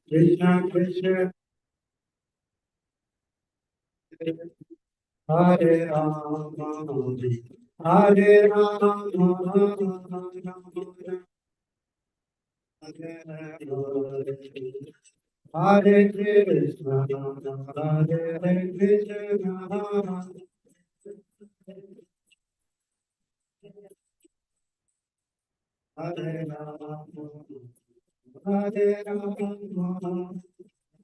Krishna Krishna Hare Rama Hare Rama Hare Krishna Hare Krishna Hare Rama Hare Rama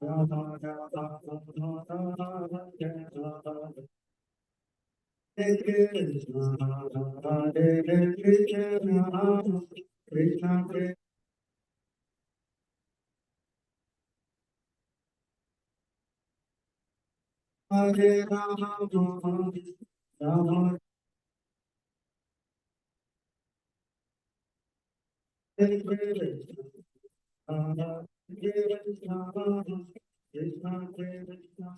Rama Rama Hare Krishna Hare Krishna Krishna Hare Rama Rama Hare Krishna Hare Krishna Krishna Krishna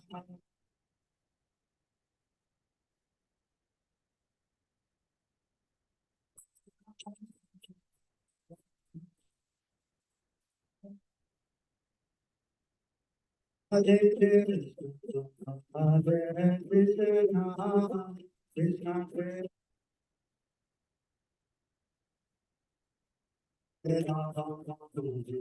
Hare Krishna Hare Krishna Krishna Krishna Hare Rama Rama Rama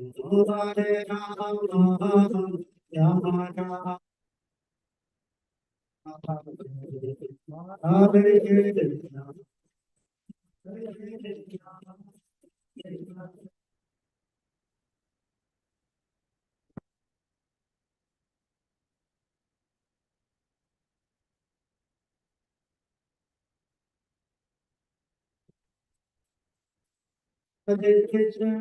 Hare Krishna Hare Krishna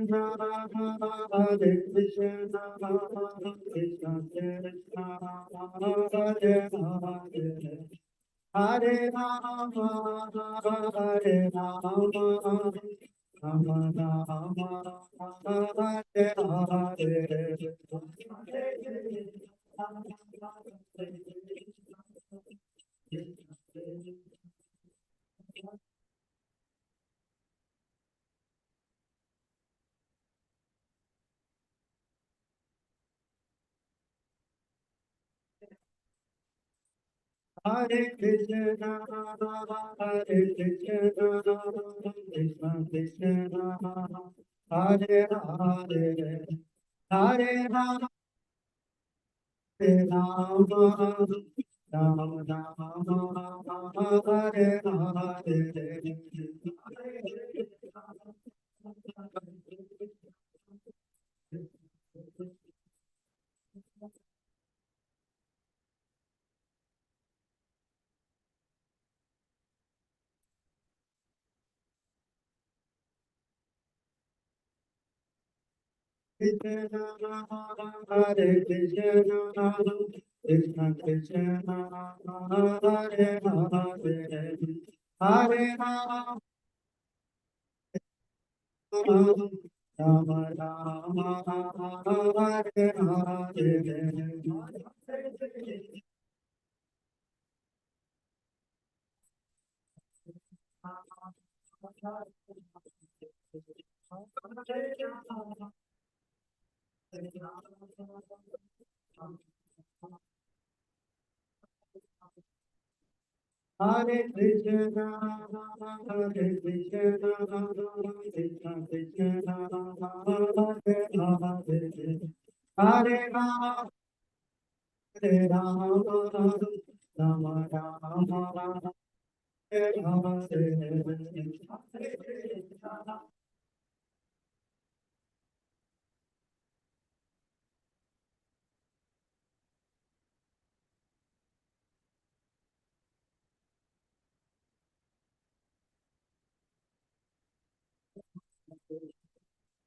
Hare Krishna Krishna Krishna Hare Hare Hare Rama, Hare Rama, Rama Rama, Hare Hare Krishna, Hare Krishna, Krishna Krishna, Hare Hare, Hare Rama, Hare Rama, Rama Rama, Hare Hare, Hare Krishna, Krishna Krishna, Hare Hare, Hare Rama, Rama Rama, Hare Hare. Hare Krishna, Hare Krishna, Krishna Krishna, Hare Hare, Hare Rama, Hare Rama, Rama Rama, Hare Hare.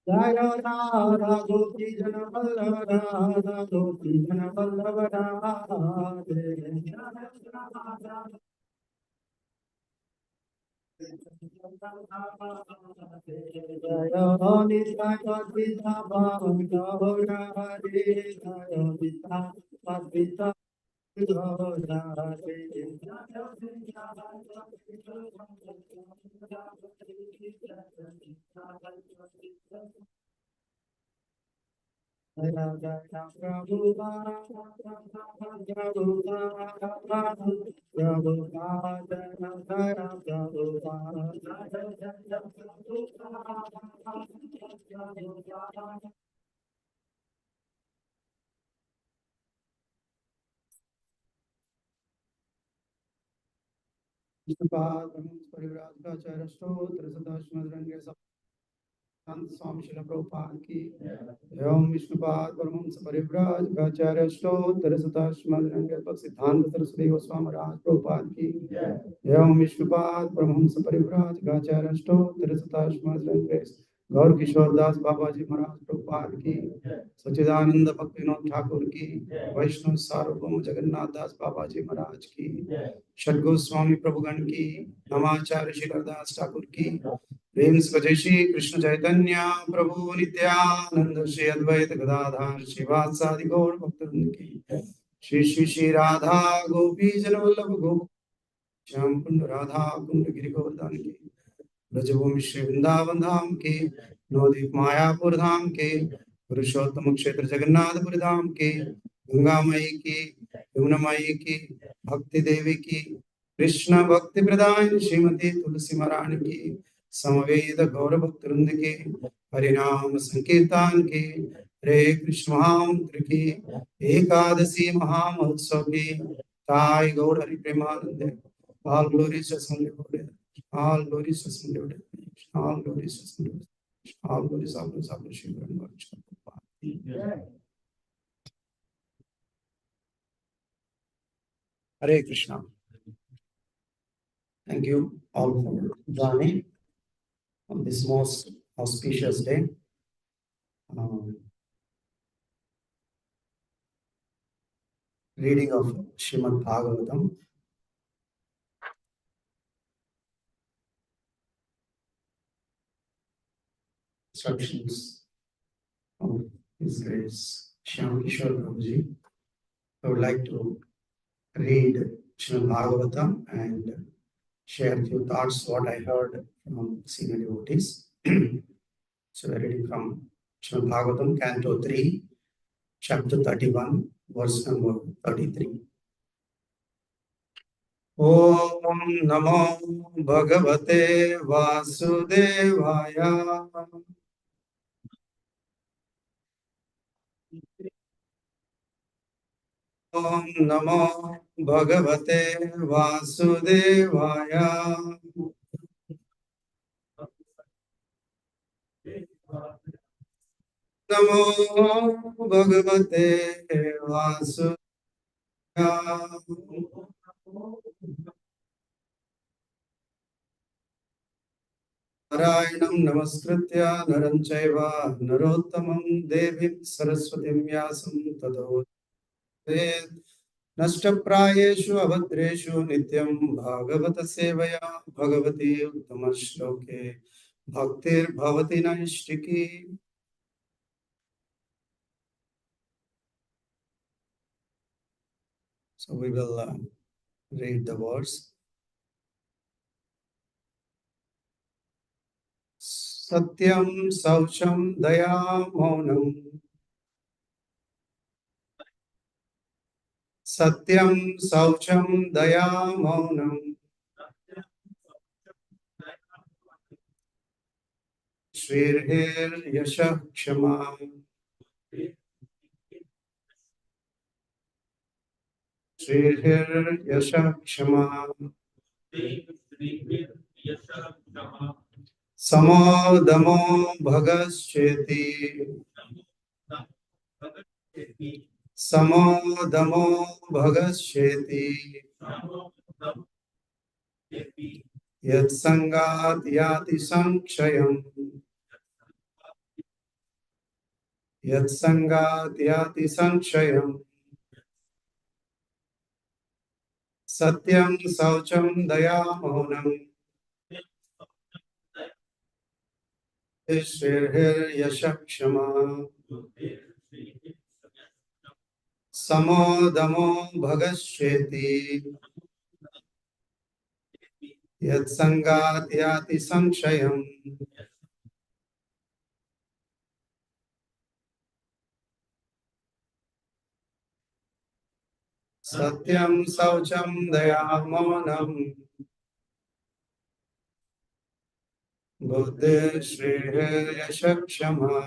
Jaya Radha Gopi Jana Vallabha Radha Gopi Jana Vallabha Radhe. Jaya Nitya Gopita Bhavita Radhe Jaya Nitya Gopita Radhe. परिव्राजकाचार्य स्तोत्र सदाशिव स्वामी शिल प्रभुपाद की एवं विष्णुपाद परमहंस परिव्राजकाचार्य स्तोत्र सताश्मद सिद्धांत सरस्वती गोस्वामी महाराज प्रभुपाद की एवं विष्णुपाद परमहंस परिव्राजकाचार्य स्तोत्र सताश्मद गौर किशोर दास बाबा जी महाराज प्रभुपाद की सच्चिदानंद भक्ति विनोद ठाकुर की वैष्णव सार्वभौम जगन्नाथ दास बाबा जी महाराज की षडगोस्वामी प्रभुगण की नमाचार्य श्रीधरदास ठाकुर की प्रेम से श्री कृष्ण चैतन्य प्रभु नित्यानंद श्री अद्वैत गदाधर श्रीवासादि गौर भक्तवृंद की श्री श्री श्री राधा गोपी जन वल्लभ गोप श्याम कुंड राधा कुंड गिरि गोवर्धन की ब्रजभूमि श्री वृंदावन धाम के नवदीप मायापुर धाम के पुरुषोत्तम क्षेत्र जगन्नाथपुर धाम के गंगा माई की यमुना माई की भक्ति देवी की कृष्ण भक्ति प्रदान श्रीमती तुलसी महारानी की समवेद गौर भक्त वृंद के हरिनाम संकीर्तन के हरे कृष्ण महामंत्र की एकादशी महामहोत्सव की ताई गौर Hari Premanand all glories to Sunday Lord, all glories to Sunday Lord, all glories to Sunday Lord, all glories, all glories, all glories, Shiva and Lord. Hare Krishna. Thank you all for joining on this most auspicious day. Reading of Srimad Bhagavatam. Instructions of His Grace Shyam Kishore Prabhuji. I would like to read Srimad Bhagavatam and share a few thoughts what I heard from senior devotees. So we're reading from Srimad Bhagavatam, Canto 3, Chapter 31, verse number 33. Om Namo Bhagavate Vasudevaya. Om Namo Bhagavate Vasudevaya. Namo Bhagavate Vasudevaya. नारायणं नमस्कृत्य नरं चैव नरोत्तमं देवीं सरस्वतीं व्यासं ततो नष्टप्रायेषु अभद्रेषु नित्यं भागवत सेवया Bhagwati उत्तमश्लोके भक्तिर्भवति नैष्टिकी. So we will read the words. Satyam saucham daya maunam. Satyam saucham daya maunam. Shrirhir yasha kshama. Shrirhir yasha kshama. Samodamo bhagascheti. Samodamo bhagascheti. Yat sangat yati sankshayam. Yat sangat yati sankshayam. Satyam saucham daya maunam. Shrirhir yasha kshama. Samodamo bhagascheti. Yat sangat yati sankshayam. सत्यं शौचं दया मौनं बुद्धिः श्रीः यशः क्षमा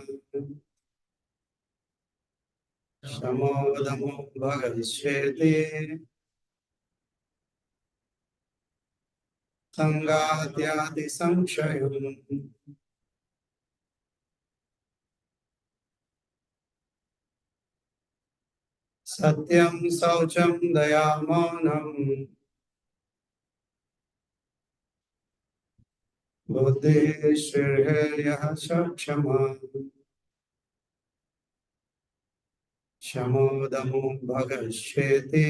शमो दमो भगविष्येति संगात्यादि संशयम् सत्यं शौचं दया मौनं बुद्धिः श्रीर्यः क्षमा शमो दमो भगविष्येति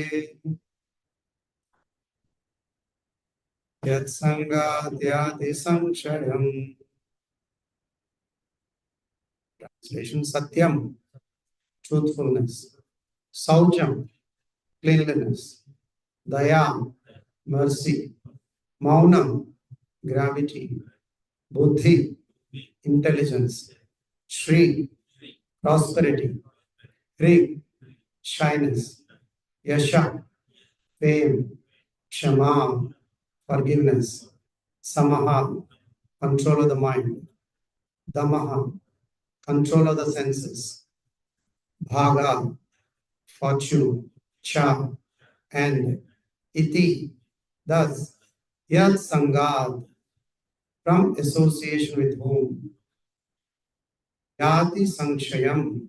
यत्संगात्यादि संशयम्. Translation: Satyam, truthfulness; Saucham, cleanliness; Daya, mercy; Maunam, gravity; Buddhi, intelligence; Shri, prosperity; Rig, shyness; Yasha, fame; Kshama, forgiveness; Samaha, control of the mind; Damaha, control of the senses; Bhaga, fortune; Cha, and Iti, thus, Yat Sangad, from association with whom, Yati Sankshayam.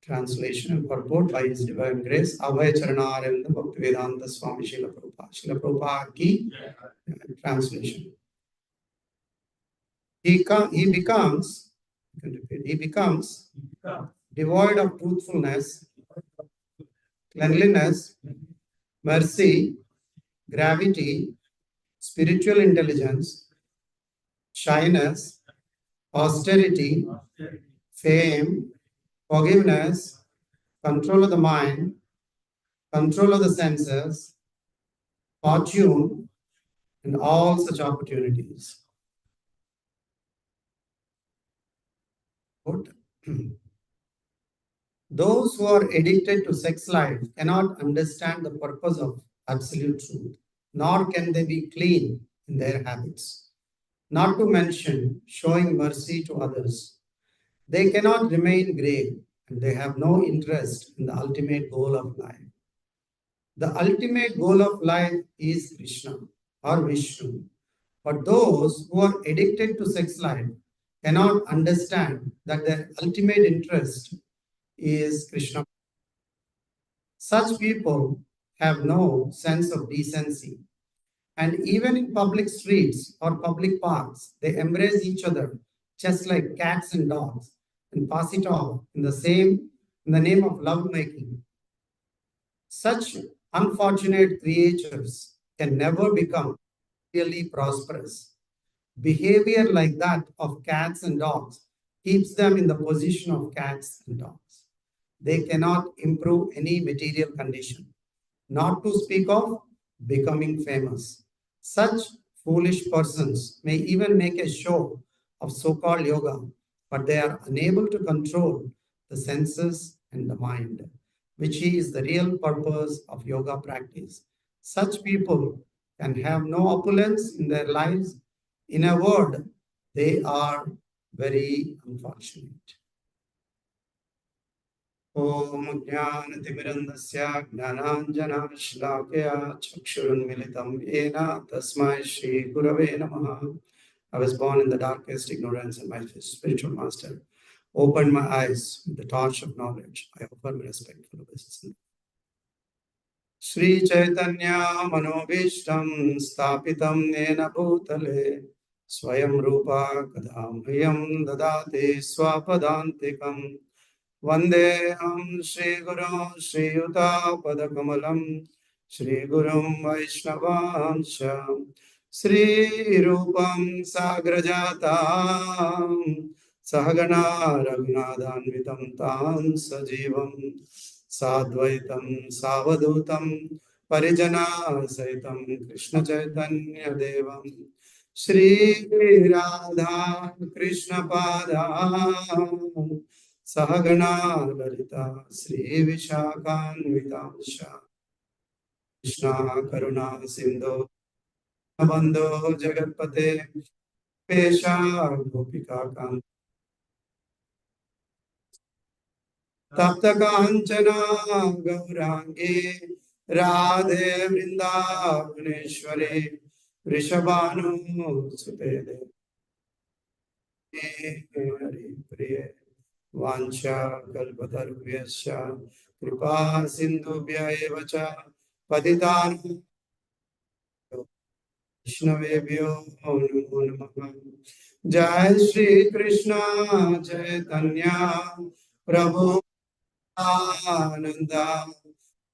Translation and purport by His Divine Grace, Abhay Charanarinda Bhaktivedanta Swami Srila Prabhupada. Srila Prabhupada ki translation. He becomes devoid of truthfulness, cleanliness, mercy, gravity, spiritual intelligence, shyness, austerity, fame, forgiveness, control of the mind, control of the senses, fortune, and all such opportunities. Those who are addicted to sex life cannot understand the purpose of absolute truth, nor can they be clean in their habits. Not to mention showing mercy to others. They cannot remain grave, and they have no interest in the ultimate goal of life. The ultimate goal of life is Krishna or Vishnu. But those who are addicted to sex life cannot understand that their ultimate interest is Krishna. Such people have no sense of decency. And even in public streets or public parks, they embrace each other just like cats and dogs and pass it off in the name of lovemaking. Such unfortunate creatures can never become really prosperous. Behavior like that of cats and dogs keeps them in the position of cats and dogs. They cannot improve any material condition, not to speak of becoming famous. Such foolish persons may even make a show of so-called yoga, but they are unable to control the senses and the mind, which is the real purpose of yoga practice. Such people can have no opulence in their lives. In a word, they are very unfortunate. ॐ ज्ञानतिमिरन्दस्य ज्ञानाञ्जनश्लाकया चक्षुरुन्मिलितं येन तस्मै श्रीगुरवे नमः. I was born in the darkest ignorance, and my spiritual master opened my eyes with the torch of knowledge. I offer my respectful obeisance. Sri Chaitanya Manobhishtam Stapitam Nena Bhutale Swayam Rupa Kadamhyam Dadate Swapadantikam Vandeham Shri Guru Shri Yuta Padakamalam Shri Gurum Vaishnavansha Shri Rupam Sagrajatam Sahagana Raghunathanvitam Tam Sajivam Sadvaitam Savadutam Parijana Saitam Krishna Chaitanya Devam Shri Radha Krishna Pada सहगना Lalita श्रीविशाखान्वितांश Krishna करुणा सिंधु बंधो जगत्पते पेशा गोपिका कांत तप्त कांचना गौरांगी राधे वृंदावनेश्वरी वृषभानुसुते हरि प्रिय वाञ्छा कल्पतरुभ्यश्च कृपा सिन्धुभ्य एव च पतितानां वैष्णवेभ्यो नमो नमः। जय श्री कृष्ण चैतन्य प्रभु आनंद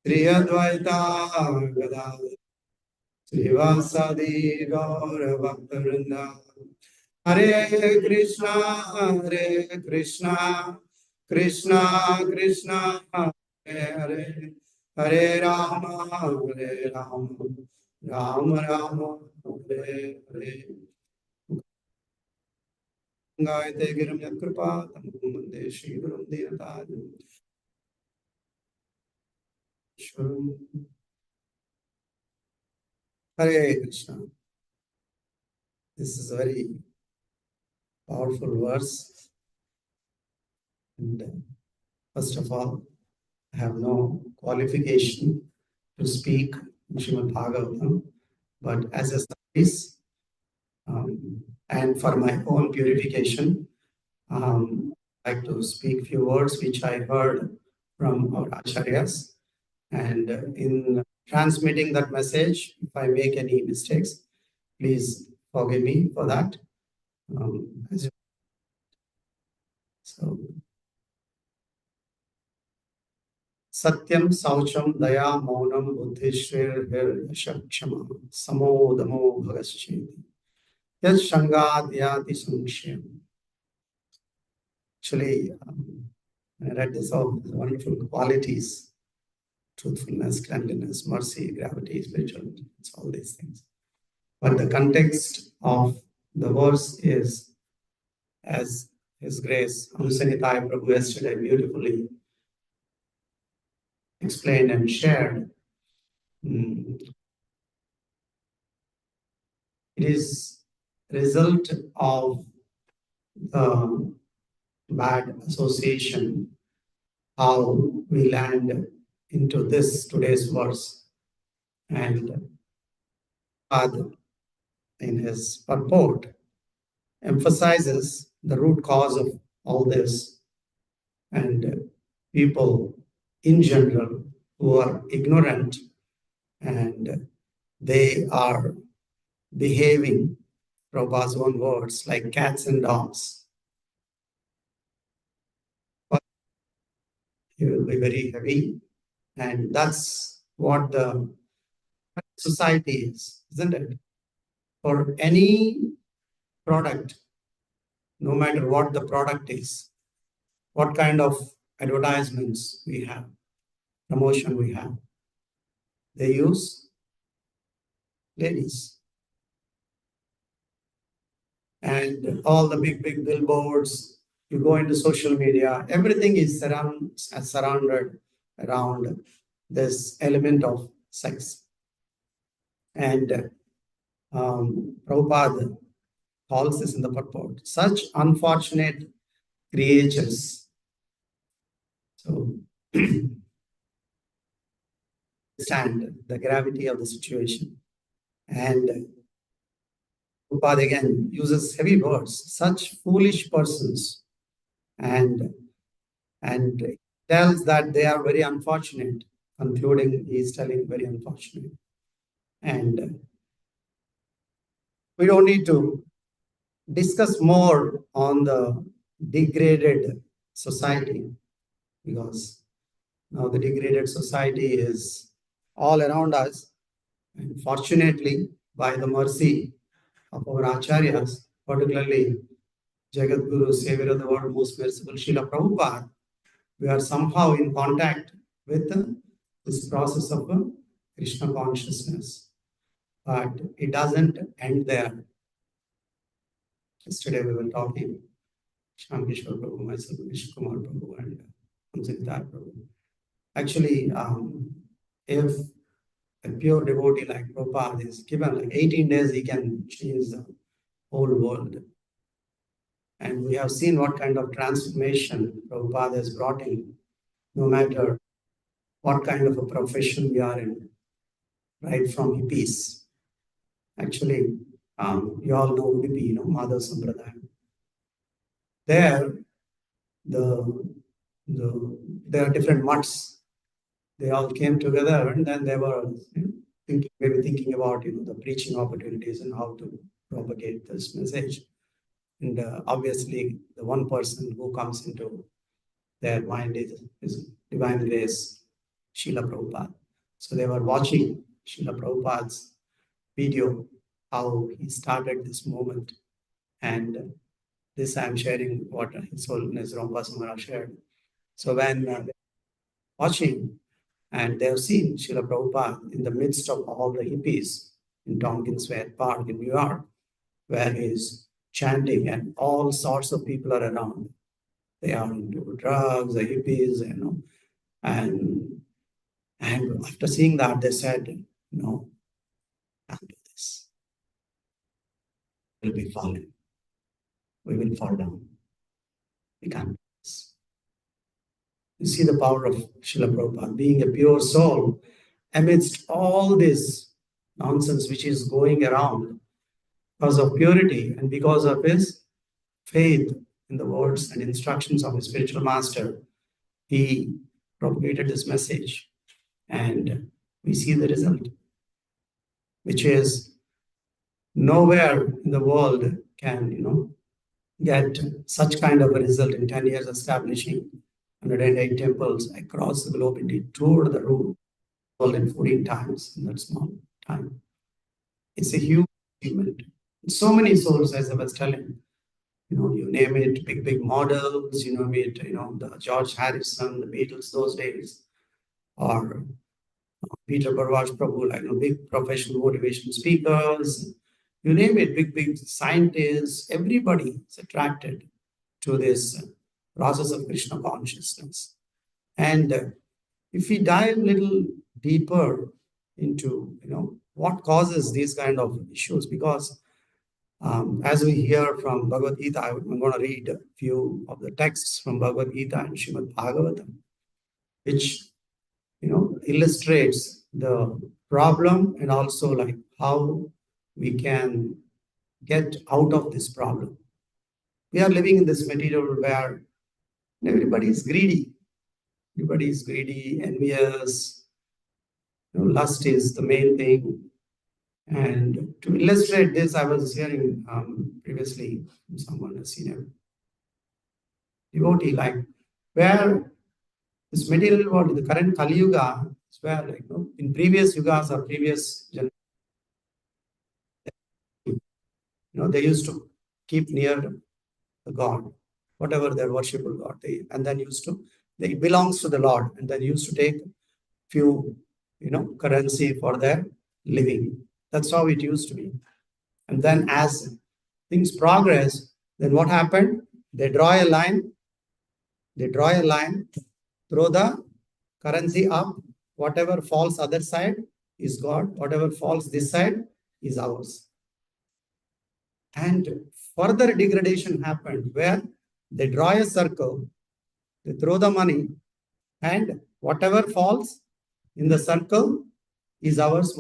श्री अद्वैता गदाधर श्रीवासादि गौर भक्तवृंद हरे कृष्णा कृष्णा कृष्णा हरे हरे हरे राम राम राम हरे हरे गायते गिरं यत्कृपा तमहं वन्दे श्रीगुरुं दीनताईश्वरम् हरे Krishna This is a very powerful verse. And first of all, I have no qualification to speak in Srimad Bhagavatam, but as a service and for my own purification, I'd like to speak few words which I heard from our acharyas. And in transmitting that message, if I make any mistakes, please forgive me for that. So, Satyam Saucham Daya Maunam Buddhishrir Shakshama Samodamo Bhagascheti Yat Shangad Yati Samshyam. Actually, I read this all wonderful qualities: truthfulness, cleanliness, mercy, gravity, spirituality, it's all these things. But the context of the verse is, as His Grace Amsanitai Prabhu yesterday beautifully explained and shared. It is result of the bad association how we land into this today's verse. And Prabhupada, in his purport, emphasizes the root cause of all this, and people in general who are ignorant and they are behaving, Prabhupada's own words, like cats and dogs. But he will be very heavy, and that's what the society is, isn't it? For any product, no matter what the product is, what kind of advertisements we have, promotion we have, they use ladies. And all the big billboards, you go into social media, everything is surrounded around this element of sex. And Prabhupada calls this in the purport, such unfortunate creatures. So, understand the gravity of the situation. And Prabhupada again uses heavy words, such foolish persons, and tells that they are very unfortunate, concluding he is telling very unfortunate. And we don't need to discuss more on the degraded society, because now the degraded society is all around us. And fortunately, by the mercy of our acharyas, particularly Jagat Guru, Savior of the world, most merciful Srila Prabhupada, we are somehow in contact with this process of Krishna consciousness. But it doesn't end there. Yesterday we were talking Shyam Kishore Prabhu, myself, Vishnu Kumar Prabhu, and Hamsiddhar Prabhu. Actually, if a pure devotee like Prabhupada is given like 18 days, he can change the whole world. And we have seen what kind of transformation Prabhupada has brought in, no matter what kind of a profession we are in, right from hippies. Actually, you all know Udupi, Madhav Sampradaya. There, there are different mutts. They all came together, and then they were thinking about the preaching opportunities and how to propagate this message. And obviously, the one person who comes into their mind is Divine Grace, Srila Prabhupada. So they were watching Srila Prabhupada's video, how he started this movement. And this I'm sharing what His Holiness Rampa Samara shared. So when they're watching, and they have seen Srila Prabhupada in the midst of all the hippies in Tompkins Square Park in New York, where he's chanting and all sorts of people are around. They are into drugs, the hippies, and after seeing that, they said, no, can't do this. We'll be falling. We will fall down. We can't do this. You see the power of Srila Prabhupada being a pure soul amidst all this nonsense which is going around because of purity and because of his faith in the words and instructions of his spiritual master. He propagated this message, and we see the result, which is nowhere in the world can get such kind of a result in 10 years establishing 108 temples across the globe. And he toured the world in 14 times in that small time. It's a huge achievement. So many souls, as I was telling, you name it, big models, you name it, the George Harrison, the Beatles those days, or Peter Barwaj Prabhu, like big professional motivation speakers, you name it, big scientists, everybody is attracted to this process of Krishna consciousness. And if we dive a little deeper into, what causes these kind of issues, because as we hear from Bhagavad Gita, I'm going to read a few of the texts from Bhagavad Gita and Srimad Bhagavatam, which illustrates the problem and also like how we can get out of this problem. We are living in this material where everybody is greedy. Everybody is greedy, envious. Lust is the main thing. And to illustrate this, I was hearing previously from someone, a senior devotee, like where this material world, the current Kali Yuga, is where in previous yugas or previous generations, they used to keep near the God, whatever their worshipful God, and then it belongs to the Lord, and then used to take few, currency for their living. That's how it used to be. And then as things progress, then what happened? They draw a line, throw the currency up, whatever falls other side is God, whatever falls this side is ours. And further degradation happened where they draw a circle, they throw the money, and whatever falls in the circle is ours.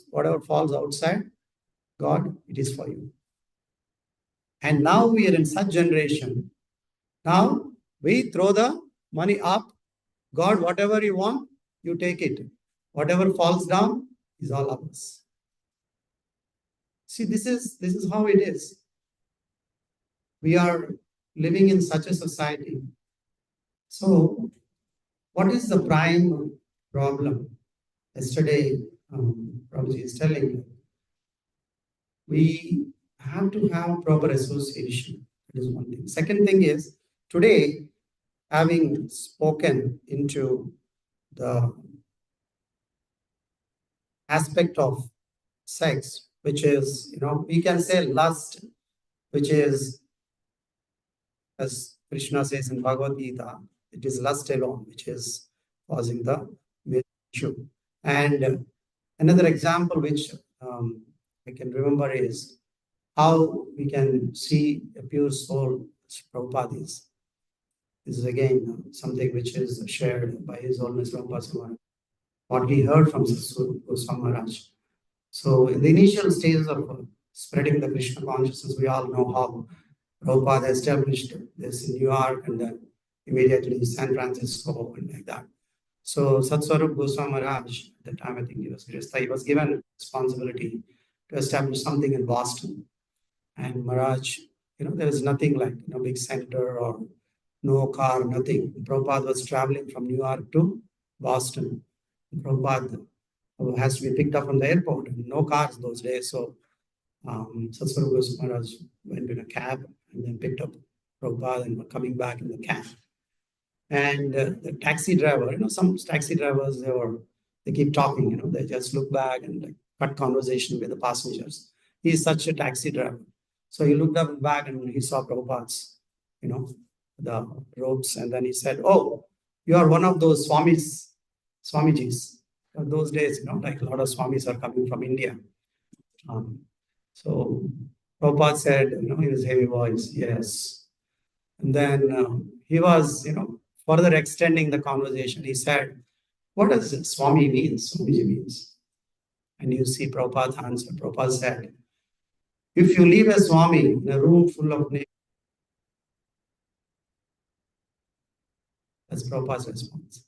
Whatever falls outside, God, it is for you. And now we are in such generation. Now we throw the money up. God, whatever you want, you take it. Whatever falls down is all ours. See, this is how it is. We are living in such a society. So, what is the prime problem? Yesterday, Prabhuji is telling, we have to have proper association. That is one thing. Second thing is, today, having spoken into the aspect of sex, which is, we can say lust, which is as Krishna says in Bhagavad Gita, it is lust alone which is causing the major issue. And another example which I can remember is how we can see a pure soul, Prabhupada is. This is again something which is shared by His Holiness Prabhupada, what he heard from Saci Goswami Maharaj. So in the initial stages of spreading the Krishna consciousness, we all know how Prabhupada established this in New York and then immediately San Francisco and like that. So Satswarup Goswami Maharaj, at the time I think he was Grihastha, he was given responsibility to establish something in Boston. And Maharaj, there is nothing like big center or no car, nothing. Prabhupada was traveling from New York to Boston. Prabhupada has to be picked up from the airport, and no cars those days. So Satswarup Goswami Maharaj went in a cab and then picked up Prabhupada and were coming back in the cab. And the taxi driver, some taxi drivers, they keep talking, they just look back and like cut conversation with the passengers. He is such a taxi driver. So he looked up back and he saw Prabhupada's, the robes. And then he said, "Oh, you are one of those Swamijis." Those days, like a lot of Swamis are coming from India. So Prabhupada said, in his heavy voice, "Yes." And then he was, further extending the conversation. He said, "What does Swami means? Swamiji means?" And you see Prabhupada's answer. Prabhupada said, "If you leave a Swami in a room full of names," that's Prabhupada's response,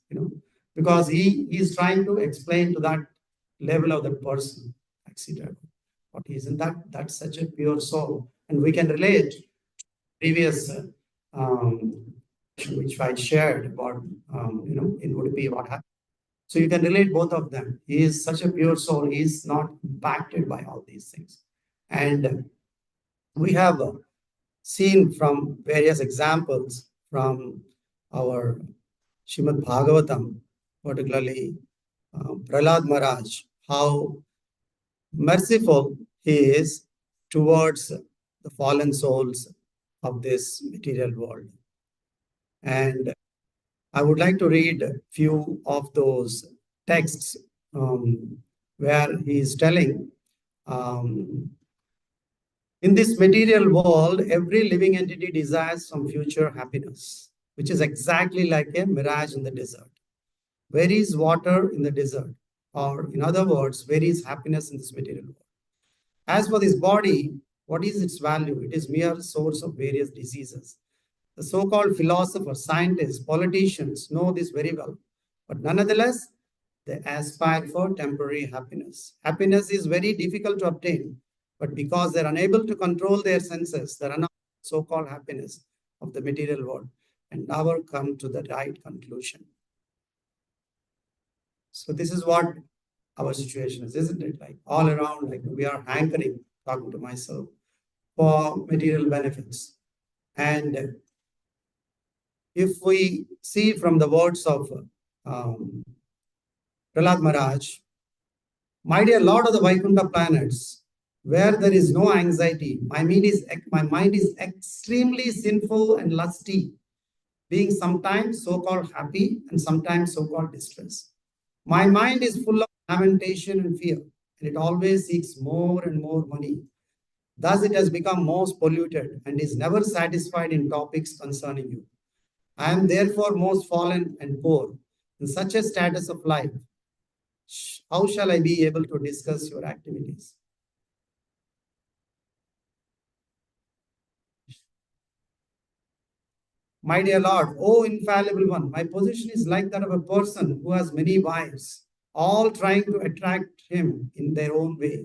because he is trying to explain to that level of that person, taxi driver, what he is. And that's such a pure soul. And we can relate previous which I shared about, in Udupi, what happened. So you can relate both of them. He is such a pure soul. He is not impacted by all these things. And we have seen from various examples from our Srimad Bhagavatam, particularly Prahlad Maharaj, how merciful he is towards the fallen souls of this material world. And I would like to read a few of those texts where he is telling, in this material world, every living entity desires some future happiness, which is exactly like a mirage in the desert. Where is water in the desert? Or in other words, where is happiness in this material world? As for this body, what is its value? It is mere source of various diseases. The so-called philosophers, scientists, politicians know this very well. But nonetheless, they aspire for temporary happiness. Happiness is very difficult to obtain, but because they're unable to control their senses, they run out of so-called happiness of the material world and never come to the right conclusion. So this is what our situation is, isn't it? Like all around, like we are hankering, talking to myself, for material benefits. And if we see from the words of Prahlad Maharaj, my dear Lord of the Vaikuntha planets, where there is no anxiety, my mind is extremely sinful and lusty, being sometimes so-called happy and sometimes so-called distress. My mind is full of lamentation and fear, and it always seeks more and more money. Thus it has become most polluted and is never satisfied in topics concerning you. I am therefore most fallen and poor. In such a status of life, how shall I be able to discuss your activities? My dear Lord, O infallible one, my position is like that of a person who has many wives, all trying to attract him in their own way.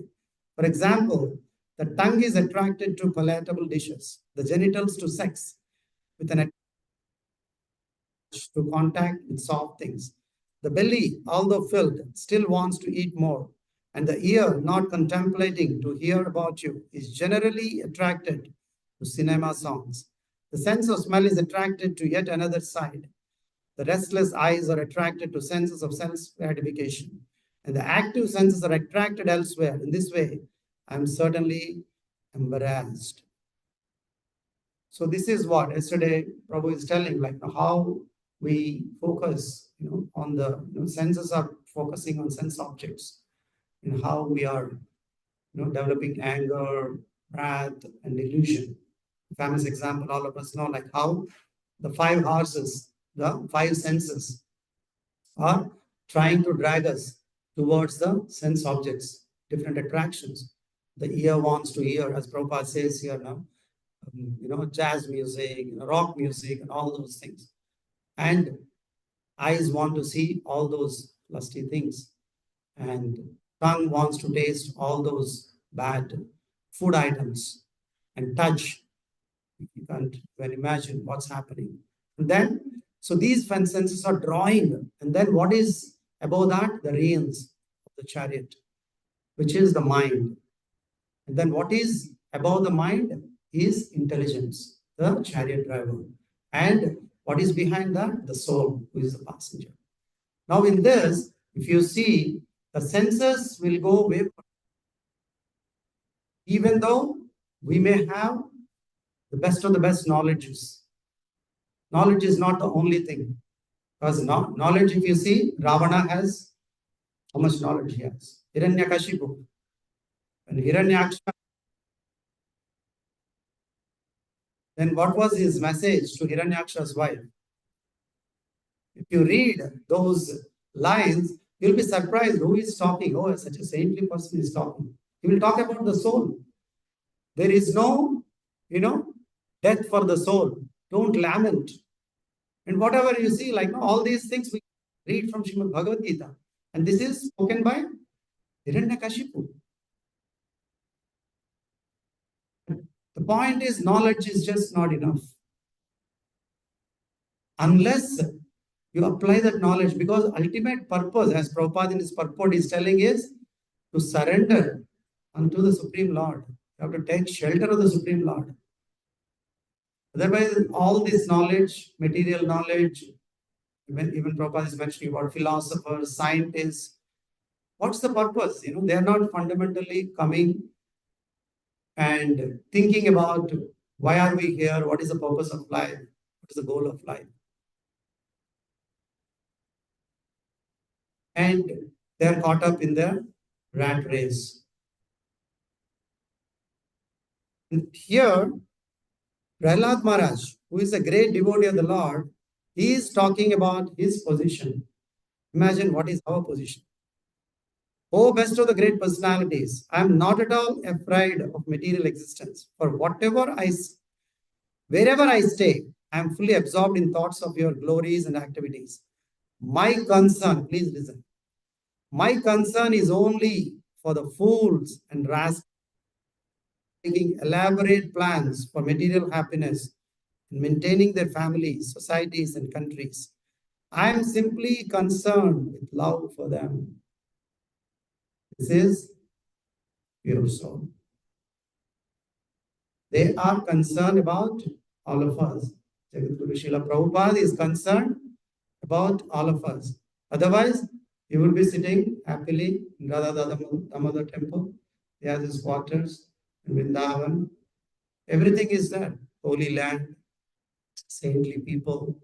For example, the tongue is attracted to palatable dishes, the genitals to sex, with an to contact with soft things. The belly, although filled, still wants to eat more, and the ear, not contemplating to hear about you, is generally attracted to cinema songs. The sense of smell is attracted to yet another side. The restless eyes are attracted to senses of self-gratification, and the active senses are attracted elsewhere. In this way, I am certainly embarrassed. So this is what yesterday Prabhu is telling, like how we focus, on the senses are focusing on sense objects, and how we are, developing anger, wrath, and illusion. Famous example, all of us know, like how the five horses, the five senses, are trying to drag us towards the sense objects, different attractions. The ear wants to hear, as Prabhupada says here now, jazz music, rock music, and all those things. And eyes want to see all those lusty things. And tongue wants to taste all those bad food items. And touch, you can't even imagine what's happening. And then, so these senses are drawing. And then what is above that? The reins of the chariot, which is the mind. And then what is above the mind is intelligence, the chariot driver. And what is behind that? The soul, who is the passenger. Now in this, if you see, the senses will go way, even though we may have the best of the best knowledges. Knowledge is not the only thing. Because knowledge, if you see, Ravana has, how much knowledge he has? Hiranyakashipu. And Hiranyaksha, then what was his message to Hiranyaksha's wife? If you read those lines, you'll be surprised who is talking. Oh, such a saintly person is talking. He will talk about the soul. There is no, death for the soul. Don't lament. And whatever you see, like all these things we read from Srimad Bhagavad Gita. And this is spoken by Hiranyakashipu. The point is, knowledge is just not enough. Unless you apply that knowledge, because ultimate purpose, as Prabhupada in his purport is telling, is to surrender unto the Supreme Lord. You have to take shelter of the Supreme Lord. Otherwise, all this knowledge, material knowledge, even Prabhupada is mentioning about philosophers, scientists, what's the purpose? They are not fundamentally coming and thinking about why are we here, what is the purpose of life, what is the goal of life. And they are caught up in the rat race. And here, Prahlad Maharaj, who is a great devotee of the Lord, he is talking about his position. Imagine what is our position. Oh, best of the great personalities, I am not at all afraid of material existence. For wherever I stay, I am fully absorbed in thoughts of your glories and activities. My concern, please listen, my concern is only for the fools and rascals making elaborate plans for material happiness and maintaining their families, societies, and countries. I am simply concerned with love for them. This is pure soul. They are concerned about all of us. Jagadguru Srila Prabhupada is concerned about all of us. Otherwise, he will be sitting happily in Radha Damodar temple. He has his quarters in Vrindavan. Everything is there. Holy land, saintly people.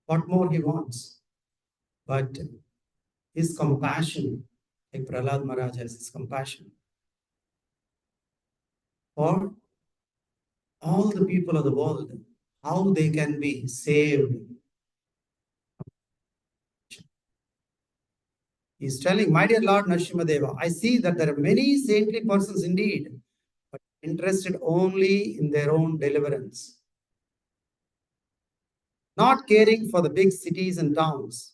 What more he wants? But his compassion, like Prahlad Maharaj has his compassion for all the people of the world, how they can be saved. He's telling, my dear Lord Nrsimhadeva, I see that there are many saintly persons indeed, but interested only in their own deliverance, not caring for the big cities and towns.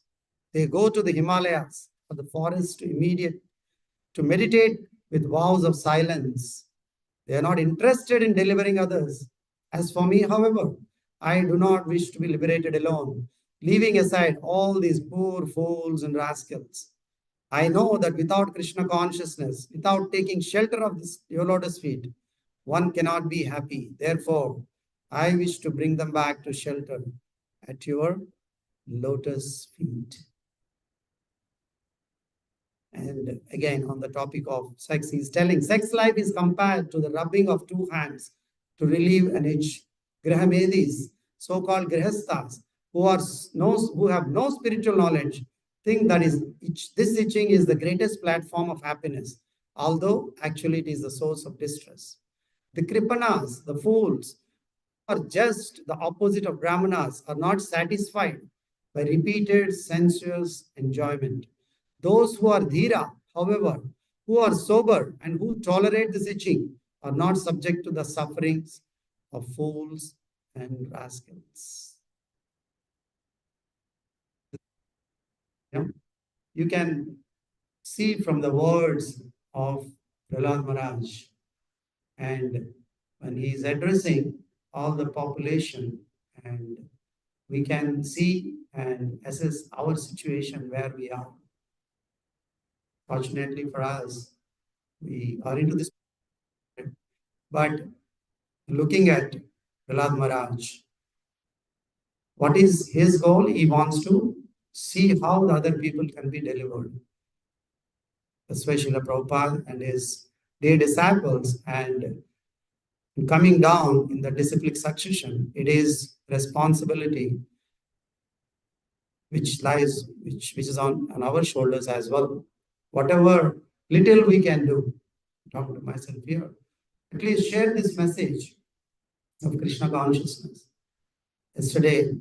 They go to the Himalayas or the forest to meditate with vows of silence. They are not interested in delivering others. As for me, however, I do not wish to be liberated alone, leaving aside all these poor fools and rascals. I know that without Krishna consciousness, without taking shelter of your lotus feet, one cannot be happy. Therefore, I wish to bring them back to shelter at your lotus feet. And again, on the topic of sex, he's telling sex life is compared to the rubbing of two hands to relieve an itch. Grahamedis, so-called grihasthas, who have no spiritual knowledge, think that this itching is the greatest platform of happiness, although actually it is the source of distress. The kripanas, the fools, are just the opposite of brahmanas, are not satisfied by repeated sensuous enjoyment. Those who are dhira, however, who are sober and who tolerate this itching, are not subject to the sufferings of fools and rascals. You can see from the words of Prahlad Maharaj, and when he is addressing all the population, and we can see and assess our situation where we are. Fortunately for us, we are into this. But looking at Prahlad Maharaj, what is his goal? He wants to see how the other people can be delivered. Especially Prabhupada and his dear disciples, and coming down in the disciplic succession, it is responsibility which is on our shoulders as well. Whatever little we can do, talk to myself here, at least share this message of Krishna consciousness. Yesterday,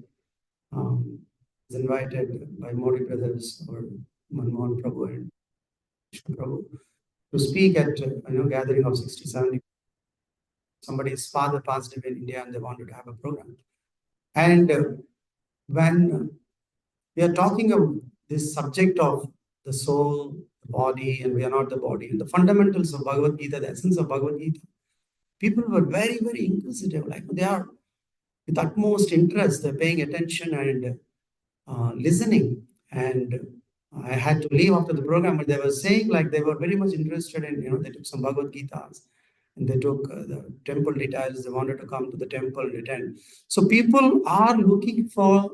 I was invited by Modi brothers or Manmohan Prabhu and Krishna Prabhu to speak at gathering of 60, 70. Somebody's father passed away in India and they wanted to have a program. And when we are talking of this subject of the soul, the body, and we are not the body, and the fundamentals of Bhagavad Gita, the essence of Bhagavad Gita, people were very, very inquisitive. Like they are with utmost interest, they're paying attention and listening. And I had to leave after the program, but they were saying like they were very much interested in, they took some Bhagavad Gitas and they took the temple details. They wanted to come to the temple and attend. So people are looking for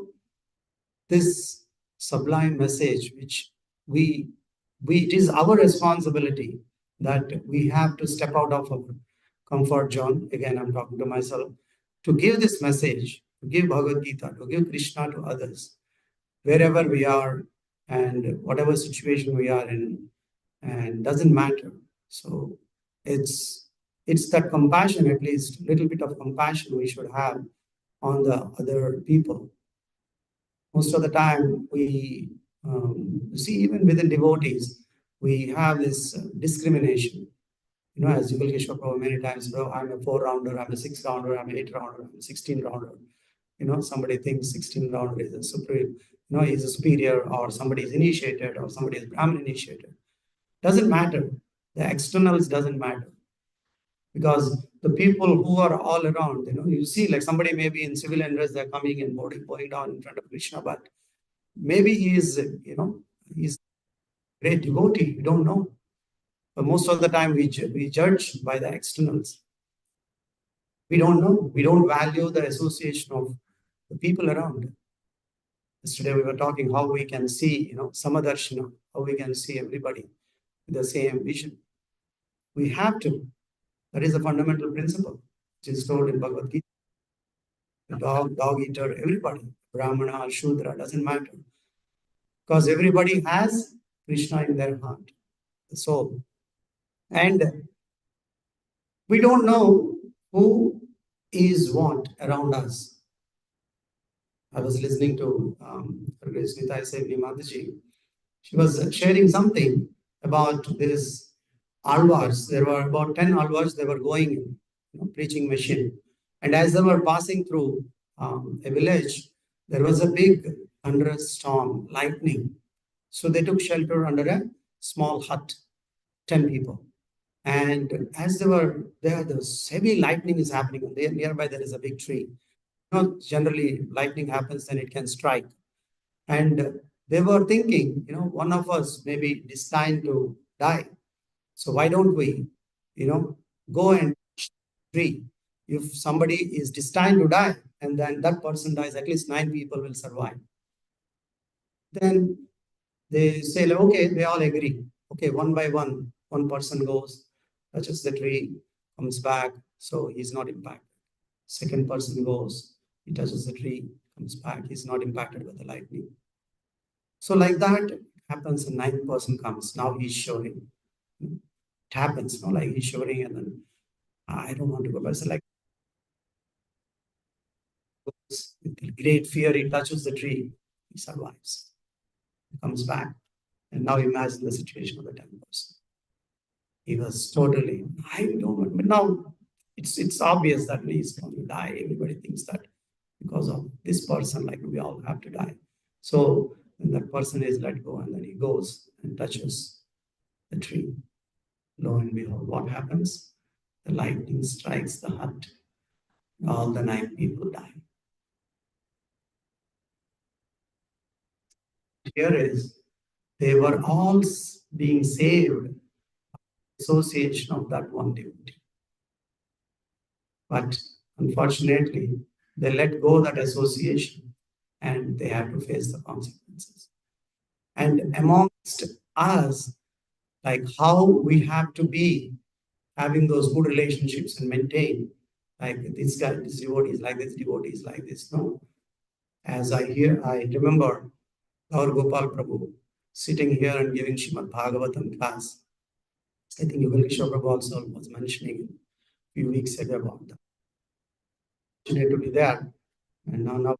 this sublime message, which it is our responsibility that we have to step out of our comfort zone. Again, I'm talking to myself, to give this message, to give Bhagavad Gita, to give Krishna to others, wherever we are and whatever situation we are in, and doesn't matter. So it's that compassion, at least a little bit of compassion we should have on the other people. Most of the time, we see even within devotees, we have this discrimination. As Yugal Keshwar Prabhu many times, bro, I'm a 4-rounder, I'm a 6-rounder, I'm an 8-rounder, I'm a 16-rounder. Somebody thinks 16-rounder is a supreme, is a superior, or somebody is initiated, or somebody is Brahmin initiated. Doesn't matter. The externals doesn't matter. Because the people who are all around, you see, like somebody may be in civil unrest, they're coming and bowing down in front of Krishna, but maybe he is, he's a great devotee. We don't know. But most of the time we judge by the externals. We don't know. We don't value the association of the people around. Yesterday we were talking how we can see, Samadarshana, how we can see everybody with the same vision. We have to. That is a fundamental principle, which is told in Bhagavad Gita. The dog eater, everybody, Brahmana, Shudra, doesn't matter. Because everybody has Krishna in their heart, the soul. And we don't know who is what around us. I was listening to Nitai Sevni Mataji. She was sharing something about this alvars. There were about 10 alvars. They were going, preaching machine. And as they were passing through a village, there was a big thunderstorm, lightning. So they took shelter under a small hut, 10 people. And as they were there, the heavy lightning is happening. And nearby there is a big tree. Generally lightning happens, then it can strike. And they were thinking, one of us may be destined to die. So why don't we, go and tree? If somebody is destined to die and then that person dies, at least 9 people will survive. Then they say, okay, they all agree. Okay, one by one, one person goes, touches the tree, comes back, so he's not impacted. Second person goes, he touches the tree, comes back, he's not impacted by the lightning. So like that happens, the ninth person comes, now he's shivering. It happens, no, like he's shivering and then I don't want to go, but it's like with great fear, he touches the tree, he survives, he comes back. And now imagine the situation of the 10th person. He was totally, I don't know, but now it's obvious that he's going to die. Everybody thinks that because of this person, like we all have to die. So when that person is let go and then he goes and touches the tree, lo and behold, what happens? The lightning strikes the hut. All the 9 people die. Here is, they were all being saved, association of that one devotee. But unfortunately, they let go that association and they have to face the consequences. And amongst us, like how we have to be having those good relationships and maintain, like this guy, this devotee is like this, devotee is like this. No. As I remember our Gopal Prabhu sitting here and giving Srimad Bhagavatam class. I think Yugal Kishore Prabhu also was mentioning a few weeks ago about that. Fortunate to be there. And now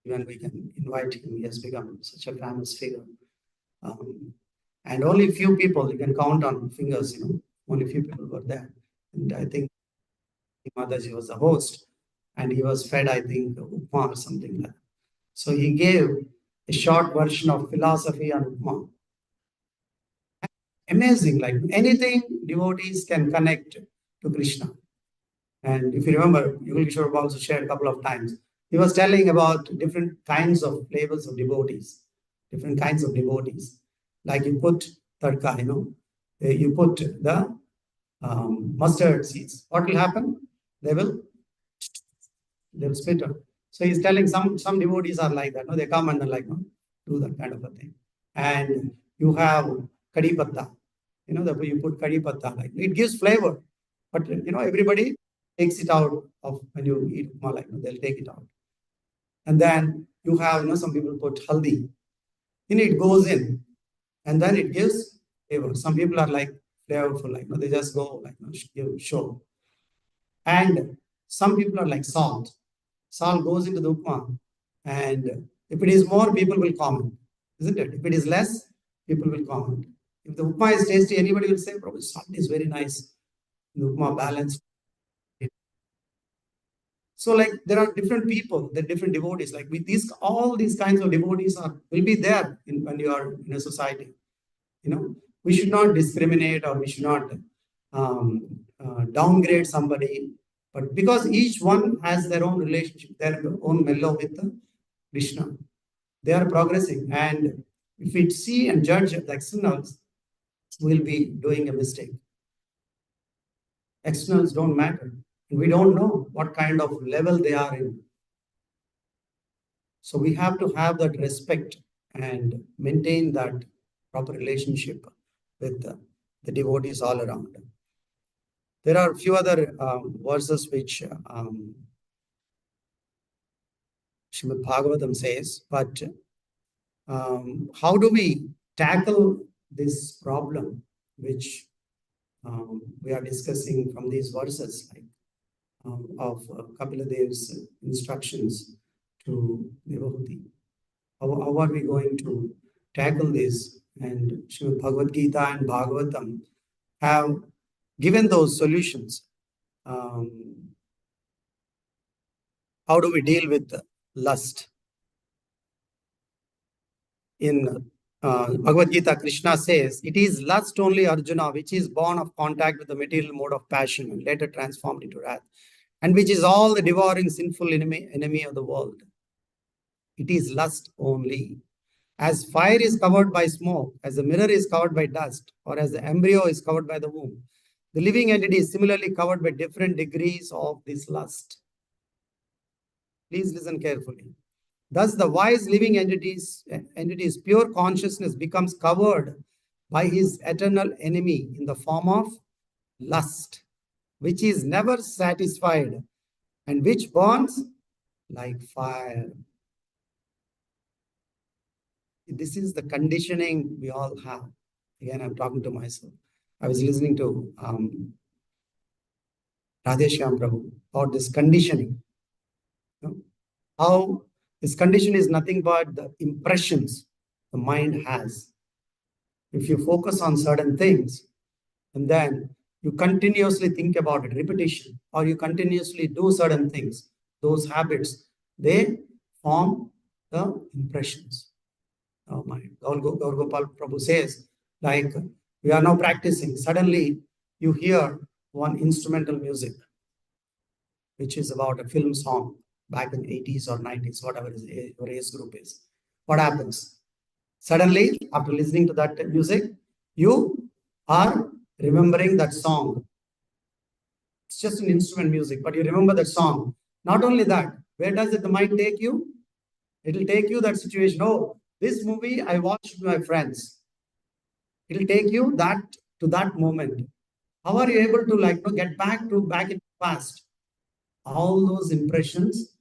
when we can invite him, he has become such a famous figure. And only few people, you can count on fingers, only few people were there. And I think Mataji was the host and he was fed, I think, upma or something like that. So he gave a short version of philosophy on upma. Amazing, like anything devotees can connect to Krishna. And if you remember, Yugal Kishore also shared a couple of times. He was telling about different kinds of flavors of devotees, different kinds of devotees. Like you put tadka, you put the mustard seeds. What will happen? They'll split up. So he's telling some devotees are like that. No, they come and do that kind of a thing. And you have kadi patta. You put kadi patta, like it gives flavor. But everybody takes it out of when you eat upma, they'll take it out. And then you have, some people put haldi. It goes in and then it gives flavor. Some people are like flavorful, they just go give show. And some people are like salt. Salt goes into the upma, and if it is more, people will comment, isn't it? If it is less, people will comment. If the upma is tasty, anybody will say, "Probably salt is very nice. The upma balanced." So, there are different people, there are different devotees. Like with all these kinds of devotees will be there when you are in a society. We should not discriminate or we should not downgrade somebody. But because each one has their own relationship, their own mellow with Krishna, they are progressing. And if we see and judge the externals, we'll be doing a mistake. Externals don't matter. We don't know what kind of level they are in. So we have to have that respect and maintain that proper relationship with the devotees all around. There are a few other verses which Srimad Bhagavatam says, but how do we tackle this problem which we are discussing from these verses, of Kapila Dev's instructions to devotee? How are we going to tackle this? And Srimad Bhagavad Gita and Bhagavatam have given those solutions. How do we deal with lust? In Bhagavad Gita, Krishna says, it is lust only, Arjuna, which is born of contact with the material mode of passion and later transformed into wrath, and which is all the devouring sinful enemy of the world. It is lust only. As fire is covered by smoke, as the mirror is covered by dust, or as the embryo is covered by the womb, the living entity is similarly covered by different degrees of this lust. Please listen carefully. Thus, the wise living entity's pure consciousness becomes covered by his eternal enemy in the form of lust, which is never satisfied and which burns like fire. This is the conditioning we all have. Again, I'm talking to myself. I was listening to Radheshyam Prabhu about this conditioning. You know, how this condition is nothing but the impressions the mind has. If you focus on certain things and then you continuously think about it, repetition, or you continuously do certain things, those habits, they form the impressions. Oh my, Gaur Gopal Prabhu says, like, we are now practicing. Suddenly, you hear one instrumental music, which is about a film song back in 80s or 90s, whatever your age group is. What happens? Suddenly, after listening to that music, you are remembering that song. It's just an instrument music, but you remember that song. Not only that, where does the mind take you? It will take you that situation. Oh, this movie I watched with my friends. It will take you to that moment. How are you able to get back in the past? All those impressions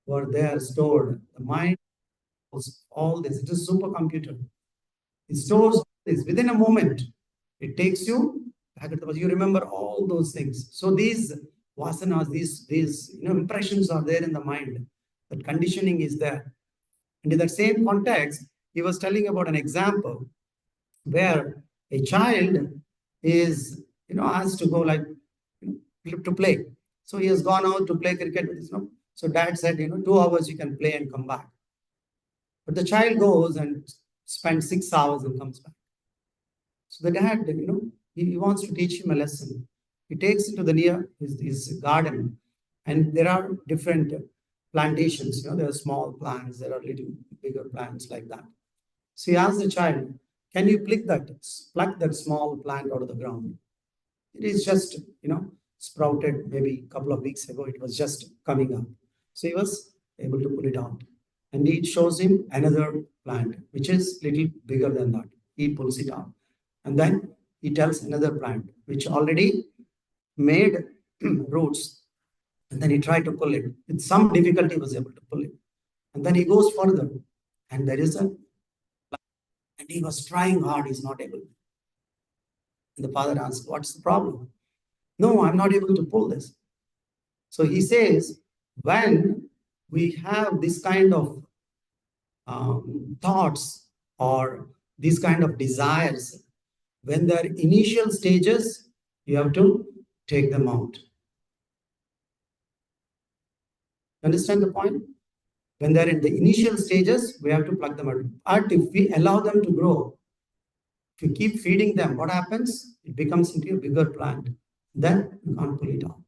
were there stored. The mind was all this. It is supercomputer. It stores this within a moment. It takes you back at the past. You remember all those things. So these vasanas, these impressions are there in the mind. That conditioning is there. And in that same context, he was telling about an example where a child is asked to go to play. So he has gone out to play cricket with his So dad said, 2 hours you can play and come back. But the child goes and spends 6 hours and comes back. So the dad, he wants to teach him a lesson. He takes it to the near his garden, and there are different plantations. There are small plants, there are little bigger plants like that. So he asks the child, can you pluck that small plant out of the ground? It is just, sprouted maybe a couple of weeks ago. It was just coming up. So he was able to pull it out. And it shows him another plant, which is little bigger than that. He pulls it out. And then he tells another plant, which already made roots. And then he tried to pull it. With some difficulty, he was able to pull it. And then he goes further. And there is and he was trying hard, he's not able. And the father asks, what's the problem? No, I'm not able to pull this. So he says, when we have this kind of thoughts or these kind of desires, when they're initial stages, you have to take them out. Understand the point? When they're in the initial stages, we have to pluck them out. But if we allow them to grow, if you keep feeding them, what happens? It becomes into a bigger plant. Then you can't pull it out.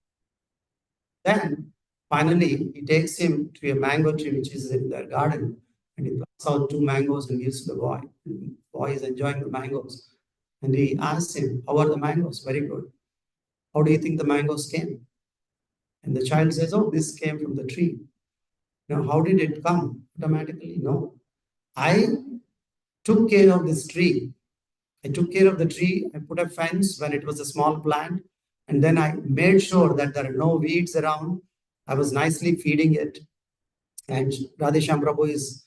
Then finally, he takes him to a mango tree which is in their garden, and he plucks out 2 mangoes and gives to the boy. The boy is enjoying the mangoes. And he asks him, how are the mangoes? Very good. How do you think the mangoes came? And the child says, oh, this came from the tree. Now, how did it come? Automatically? No. I took care of this tree. I took care of the tree. I put a fence when it was a small plant. And then I made sure that there are no weeds around. I was nicely feeding it. And Radheshyam Prabhu is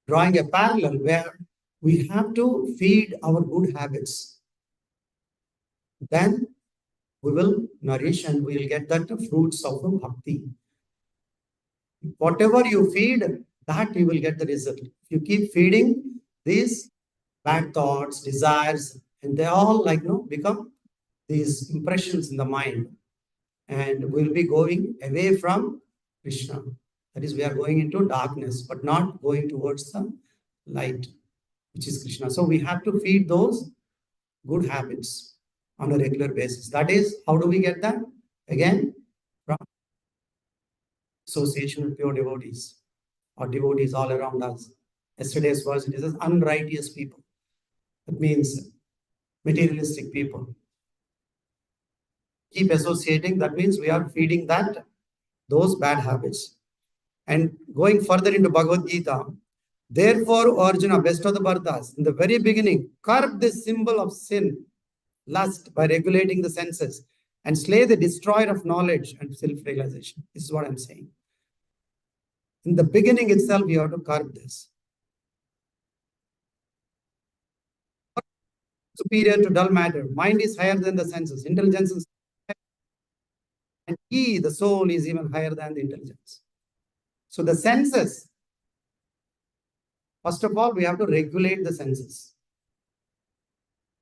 drawing a parallel where we have to feed our good habits. Then we will nourish and we will get that fruits of the bhakti. Whatever you feed, that you will get the result. If you keep feeding these bad thoughts, desires, and they all become these impressions in the mind, and we'll be going away from Krishna. That is, we are going into darkness, but not going towards the light, which is Krishna. So we have to feed those good habits on a regular basis. That is, how do we get that? Again, from association with pure devotees or devotees all around us. Yesterday's verse, it says unrighteous people. That means materialistic people. Keep associating, that means we are feeding those bad habits. And going further into Bhagavad Gita, Therefore, Arjuna, best of the Bharatas, in the very beginning, curb this symbol of sin, lust, by regulating the senses and slay the destroyer of knowledge and self-realization. This is what I'm saying. In the beginning itself, you have to curb this. Superior to dull matter. Mind is higher than the senses. Intelligence is higher. And he, the soul, is even higher than the intelligence. So the senses, first of all, we have to regulate the senses.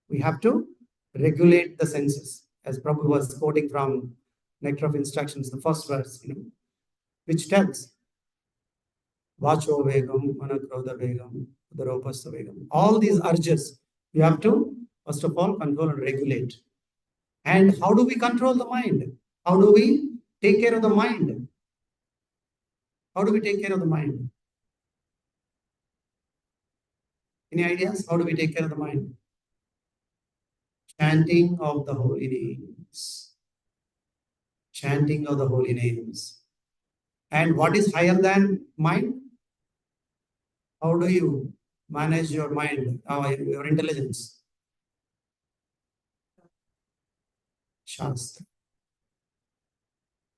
We have to regulate the senses. As Prabhu was quoting from Nectar of Instructions, the first verse, which tells Vacho Vegam, Manakrodha Vegam, Udaropastha Vegam. All these urges, we have to, first of all, control and regulate. And how do we control the mind? How do we take care of the mind? How do we take care of the mind? Any ideas? How do we take care of the mind? Chanting of the holy names. Chanting of the holy names. And what is higher than mind? How do you manage your mind, your intelligence? Shastra.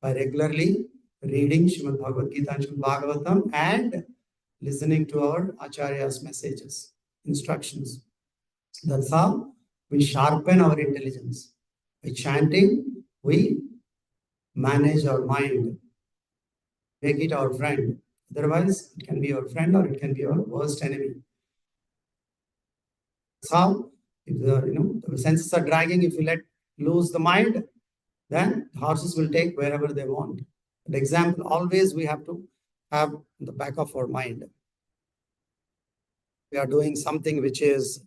By regularly reading Srimad Bhagavad Gita and Srimad Bhagavatam and listening to our Acharya's messages, instructions. That's how we sharpen our intelligence. By chanting, we manage our mind, make it our friend. Otherwise, it can be our friend or it can be our worst enemy. That's how, if the senses are dragging, if you let loose the mind, then horses will take wherever they want. The example, always we have to have in the back of our mind. We are doing something which is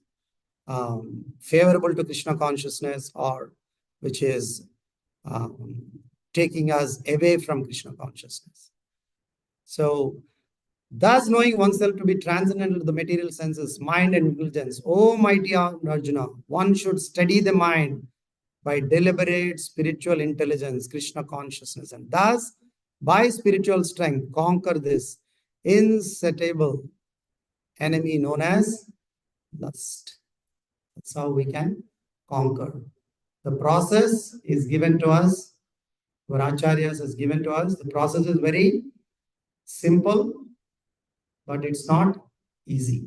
favorable to Krishna consciousness or which is taking us away from Krishna consciousness. So, thus knowing oneself to be transcendental to the material senses, mind and intelligence, O mighty Arjuna, one should study the mind by deliberate spiritual intelligence, Krishna consciousness, and thus by spiritual strength conquer this insatiable enemy known as lust. That's how we can conquer. The process is given to us, our acharyas has given to us. The process is very simple, but it's not easy.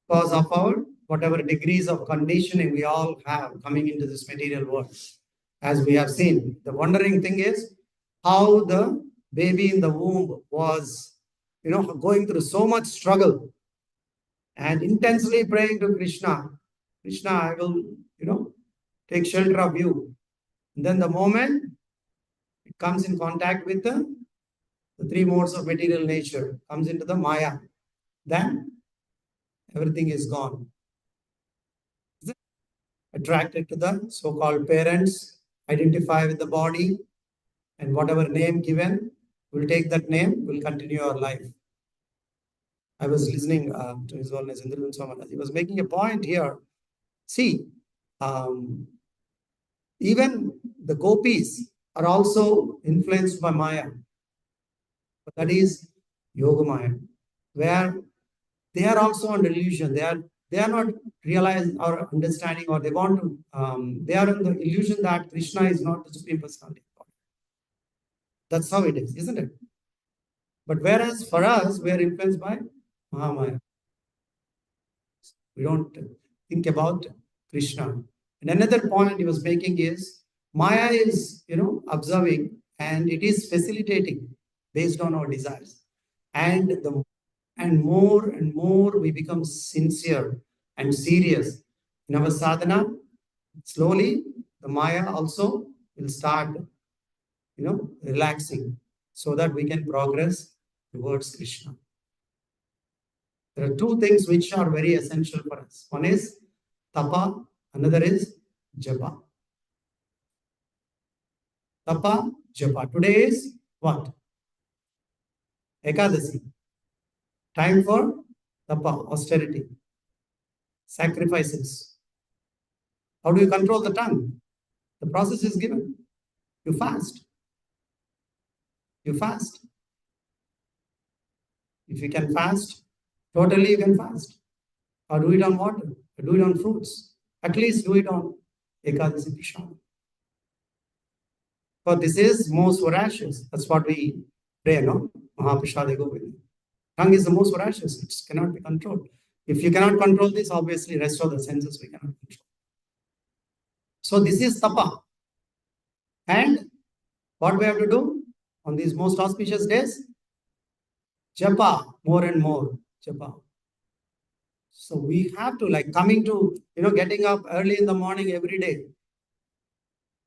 Because of our whatever degrees of conditioning we all have coming into this material world. As we have seen, the wondering thing is how the baby in the womb was, going through so much struggle and intensely praying to Krishna. Krishna, I will, take shelter of you. And then the moment it comes in contact with the three modes of material nature, comes into the Maya, then everything is gone. Attracted to the so-called parents, identify with the body, and whatever name given, we'll take that name, we'll continue our life. I was listening to His Holiness Indra Swami. He was making a point here. See, even the gopis are also influenced by Maya. But that is Yoga Maya, where they are also under illusion. They are not realizing or understanding, or they want to, they are in the illusion that Krishna is not the Supreme Personality of God. That's how it is, isn't it? But whereas for us, we are influenced by Mahamaya. We don't think about Krishna. And another point he was making is, Maya is, observing and it is facilitating based on our desires. And more and more we become sincere and serious in our sadhana, slowly the Maya also will start, relaxing so that we can progress towards Krishna. There are two things which are very essential for us. One is tapa, another is japa. Tapa, japa. Today is what? Ekadasi. Time for tapa, austerity, sacrifices. How do you control the tongue? The process is given. You fast. You fast. If you can fast, totally you can fast. Or do it on water, or do it on fruits. At least do it on Ekadasi Prashad. But this is most voracious. That's what we pray, no? Mahaprashade Govinda. Tongue is the most voracious. It cannot be controlled. If you cannot control this, obviously rest of the senses we cannot control. So this is tapa. And what we have to do on these most auspicious days? Japa, more and more japa. So we have to, like, coming to, getting up early in the morning every day.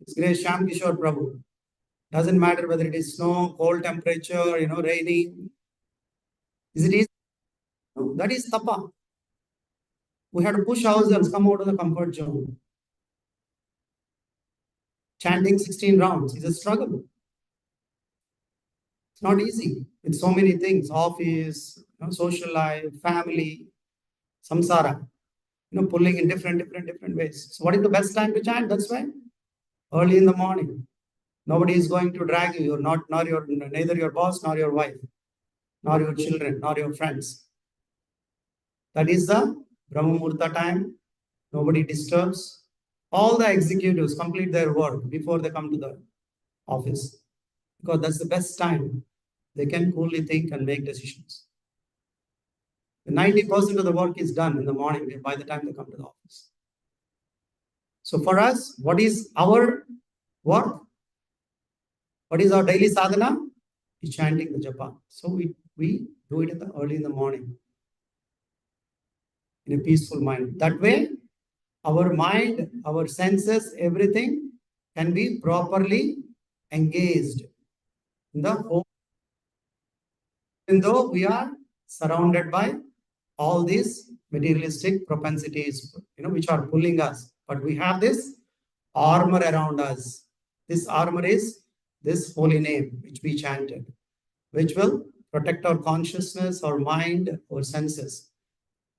It's great, Shyam Kishore Prabhu. Doesn't matter whether it is snow, cold temperature, raining. Is it easy? No, that is tapa. We have to push ourselves, come out of the comfort zone. Chanting 16 rounds is a struggle. It's not easy. It's so many things, office, social life, family, samsara, pulling in different ways. So what is the best time to chant? That's why early in the morning. Nobody is going to drag you. You're not, neither your boss, nor your wife, nor your children, nor your friends. That is the Brahma Murta time. Nobody disturbs. All the executives complete their work before they come to the office, because that's the best time. They can coolly think and make decisions. 90% of the work is done in the morning by the time they come to the office. So for us, what is our work? What is our daily sadhana? Is chanting the japa. So we do it early in the morning in a peaceful mind. That way, our mind, our senses, everything can be properly engaged in the whole. Even though we are surrounded by all these materialistic propensities, which are pulling us, but we have this armor around us. This armor is this holy name which we chanted, which will protect our consciousness, our mind, our senses,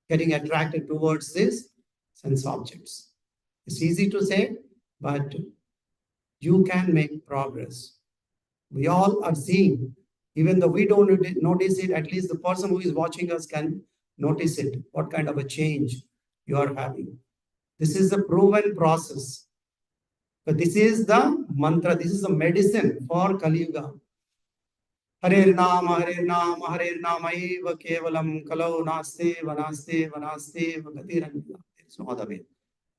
getting attracted towards these sense objects. It's easy to say, but you can make progress. We all are seeing, even though we don't notice it, at least the person who is watching us can notice it, what kind of a change you are having. This is a proven process. But this is the mantra, this is the medicine for Kali Yuga. Hare Nama, Hare Nama, Hare Nama, Eva Kevalam, Kalau Naste, Vanaste, Vanaste, Vagatiran. There's no other way.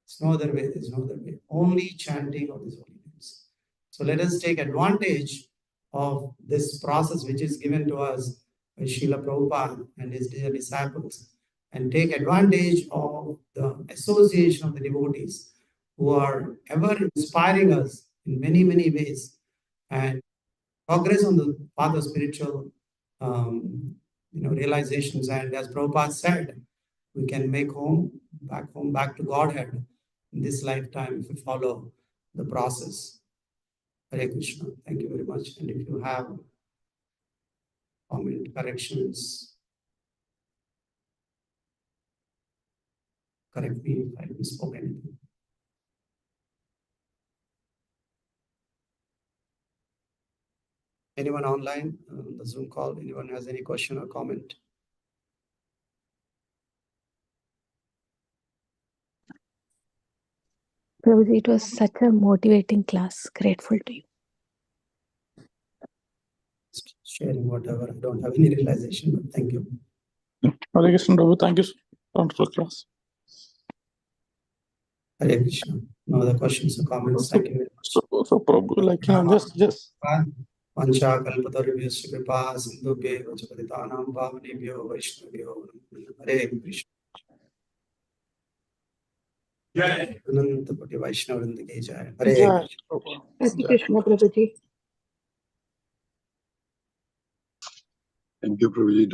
There's no other way. There's no other way. Only chanting of these holy names. So let us take advantage of this process which is given to us by Srila Prabhupada and his dear disciples, and take advantage of the association of the devotees who are ever inspiring us in many ways, and progress on the path of spiritual realizations. And as Prabhupada said, we can make back to Godhead in this lifetime if we follow the process. Hare Krishna. Thank you very much. And if you have comment, corrections, correct me if I misspoke anything. Anyone online on the Zoom call? Anyone has any question or comment? Prabhuji, it was such a motivating class. Grateful to you. Sharing whatever. I don't have any realization, but thank you. Hare Krishna, Prabhu. Thank you. Wonderful class. Hare Krishna. No other questions or comments. Thank you very much. So Prabhu, just. Pancha kalpatarubhyasya kripa sindhubhyo vachapatitanam pavanebhyo vaishnavyo Hare Krishna. Jai Anantapati Vaishnavrinda ki jai. Hare Krishna. Hare Krishna, Prabhuji. Thank you, Prabhuji.